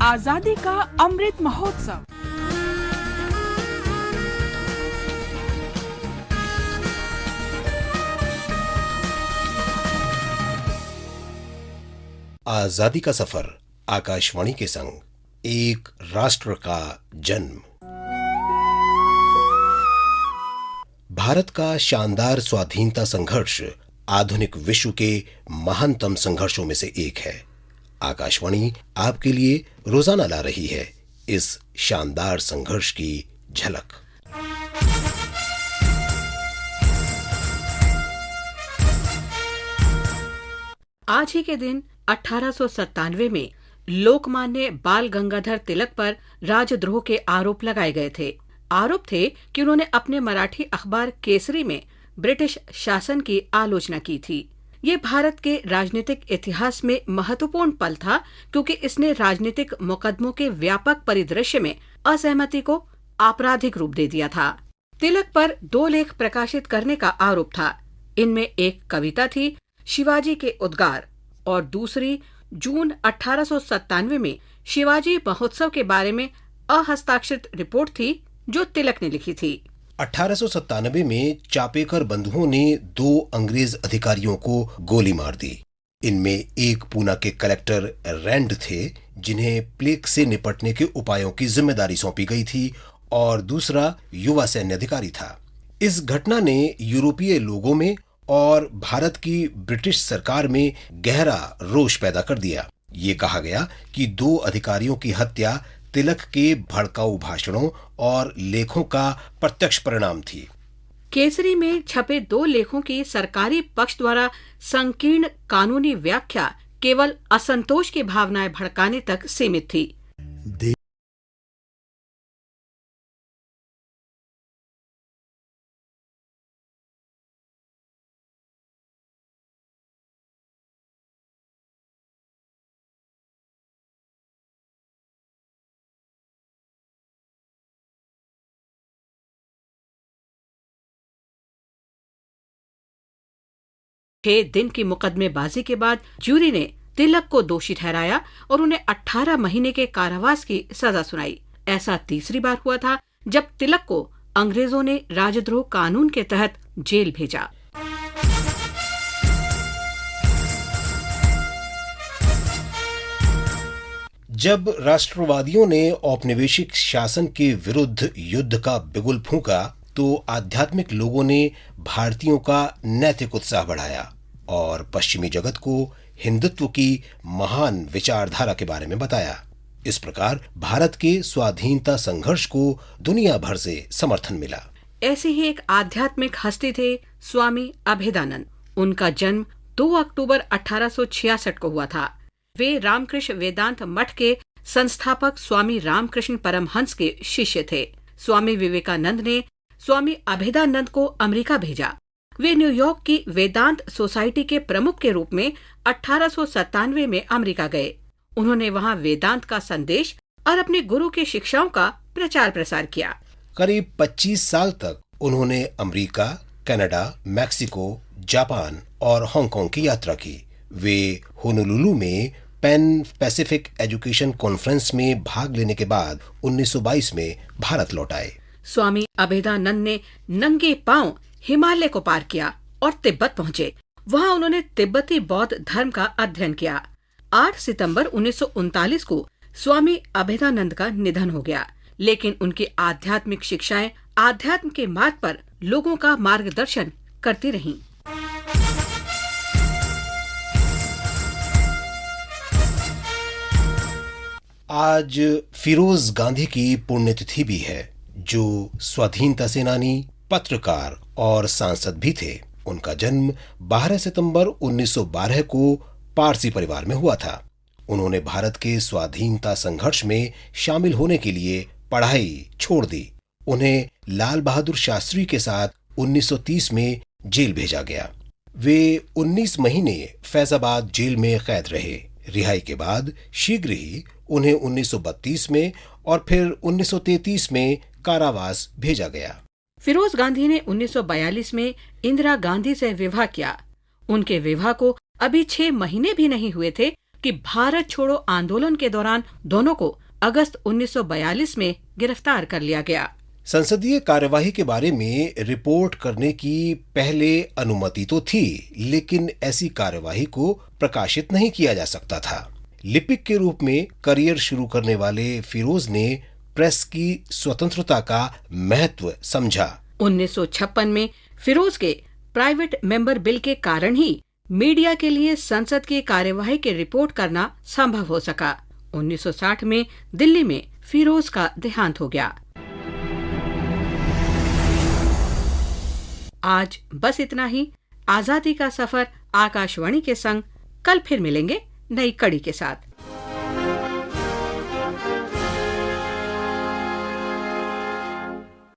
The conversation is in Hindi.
आजादी का अमृत महोत्सव। आजादी का सफर आकाशवाणी के संग, एक राष्ट्र का जन्म। भारत का शानदार स्वाधीनता संघर्ष आधुनिक विश्व के महानतम संघर्षों में से एक है। आकाशवाणी आपके लिए रोजाना ला रही है इस शानदार संघर्ष की झलक। आज ही के दिन 1897 में लोकमान्य बाल गंगाधर तिलक पर राजद्रोह के आरोप लगाए गए थे। आरोप थे कि उन्होंने अपने मराठी अखबार केसरी में ब्रिटिश शासन की आलोचना की थी। ये भारत के राजनीतिक इतिहास में महत्वपूर्ण पल था, क्योंकि इसने राजनीतिक मुकदमों के व्यापक परिदृश्य में असहमति को आपराधिक रूप दे दिया था। तिलक पर 2 लेख प्रकाशित करने का आरोप था। इनमें एक कविता थी, शिवाजी के उद्गार, और दूसरी जून 1897 में शिवाजी महोत्सव के बारे में अहस्ताक्षरित रिपोर्ट थी, जो तिलक ने लिखी थी। 1897 में चापेकर बंधुओं ने 2 अंग्रेज अधिकारियों को गोली मार दी। इनमें एक पूना के कलेक्टर रैंड थे, जिन्हें प्लेग से निपटने के उपायों की जिम्मेदारी सौंपी गई थी, और दूसरा युवा सैन्य अधिकारी था। इस घटना ने यूरोपीय लोगों में और भारत की ब्रिटिश सरकार में गहरा रोष पैदा कर दिया। ये कहा गया कि 2 अधिकारियों की हत्या तिलक के भड़काऊ भाषणों और लेखों का प्रत्यक्ष परिणाम थी। केसरी में छपे 2 लेखों की सरकारी पक्ष द्वारा संकीर्ण कानूनी व्याख्या केवल असंतोष की भावनाएं भड़काने तक सीमित थी। छह दिन की मुकदमेबाजी के बाद जूरी ने तिलक को दोषी ठहराया और उन्हें 18 महीने के कारावास की सजा सुनाई। ऐसा तीसरी बार हुआ था जब तिलक को अंग्रेजों ने राजद्रोह कानून के तहत जेल भेजा। जब राष्ट्रवादियों ने औपनिवेशिक शासन के विरुद्ध युद्ध का बिगुल फूंका, तो आध्यात्मिक लोगों ने भारतीयों का नैतिक उत्साह बढ़ाया और पश्चिमी जगत को हिंदुत्व की महान विचारधारा के बारे में बताया। इस प्रकार भारत के स्वाधीनता संघर्ष को दुनिया भर से समर्थन मिला। ऐसे ही एक आध्यात्मिक हस्ती थे स्वामी अभेदानंद। उनका जन्म 2 अक्टूबर 1866 को हुआ था। वे रामकृष्ण वेदांत मठ के संस्थापक स्वामी रामकृष्ण परमहंस के शिष्य थे। स्वामी विवेकानंद ने स्वामी अभेदानंद को अमेरिका भेजा। वे न्यूयॉर्क की वेदांत सोसाइटी के प्रमुख के रूप में 1897 में अमेरिका गए। उन्होंने वहां वेदांत का संदेश और अपने गुरु की शिक्षाओं का प्रचार प्रसार किया। करीब 25 साल तक उन्होंने अमेरिका, कनाडा, मैक्सिको, जापान और हांगकांग की यात्रा की। वे होनोलुलु में पैन पैसिफिक एजुकेशन कॉन्फ्रेंस में भाग लेने के बाद 1922 में भारत लौट आए। स्वामी अभेदानंद ने नंगे पांव हिमालय को पार किया और तिब्बत पहुंचे। वहां उन्होंने तिब्बती बौद्ध धर्म का अध्ययन किया। 8 सितंबर 1939 को स्वामी अभेदानंद का निधन हो गया, लेकिन उनकी आध्यात्मिक शिक्षाएं आध्यात्म के मार्ग पर लोगों का मार्गदर्शन करती रहीं। आज फिरोज गांधी की पुण्यतिथि भी है, जो स्वाधीनता सेनानी, पत्रकार और सांसद भी थे। उनका जन्म 12 सितंबर 1912 को पारसी परिवार में हुआ था। उन्होंने भारत के स्वाधीनता संघर्ष में शामिल होने के लिए पढ़ाई छोड़ दी। उन्हें लाल बहादुर शास्त्री के साथ 1930 में जेल भेजा गया। वे 19 महीने फैजाबाद जेल में कैद रहे। रिहाई के बाद शीघ्र ही उन्हें 1932 में और फिर 1933 में कारावास भेजा गया। फिरोज गांधी ने 1942 में इंदिरा गांधी से विवाह किया। उनके विवाह को अभी 6 महीने भी नहीं हुए थे कि भारत छोड़ो आंदोलन के दौरान दोनों को अगस्त 1942 में गिरफ्तार कर लिया गया। संसदीय कार्यवाही के बारे में रिपोर्ट करने की पहले अनुमति तो थी, लेकिन ऐसी कार्यवाही को प्रकाशित नहीं किया जा सकता था। लिपिक के रूप में करियर शुरू करने वाले फिरोज ने प्रेस की स्वतंत्रता का महत्व समझा। 1956 में फिरोज के प्राइवेट मेंबर बिल के कारण ही मीडिया के लिए संसद की कार्यवाही की रिपोर्ट करना संभव हो सका। 1960 में दिल्ली में फिरोज का देहांत हो गया। आज बस इतना ही। आजादी का सफर आकाशवाणी के संग कल फिर मिलेंगे नई कड़ी के साथ।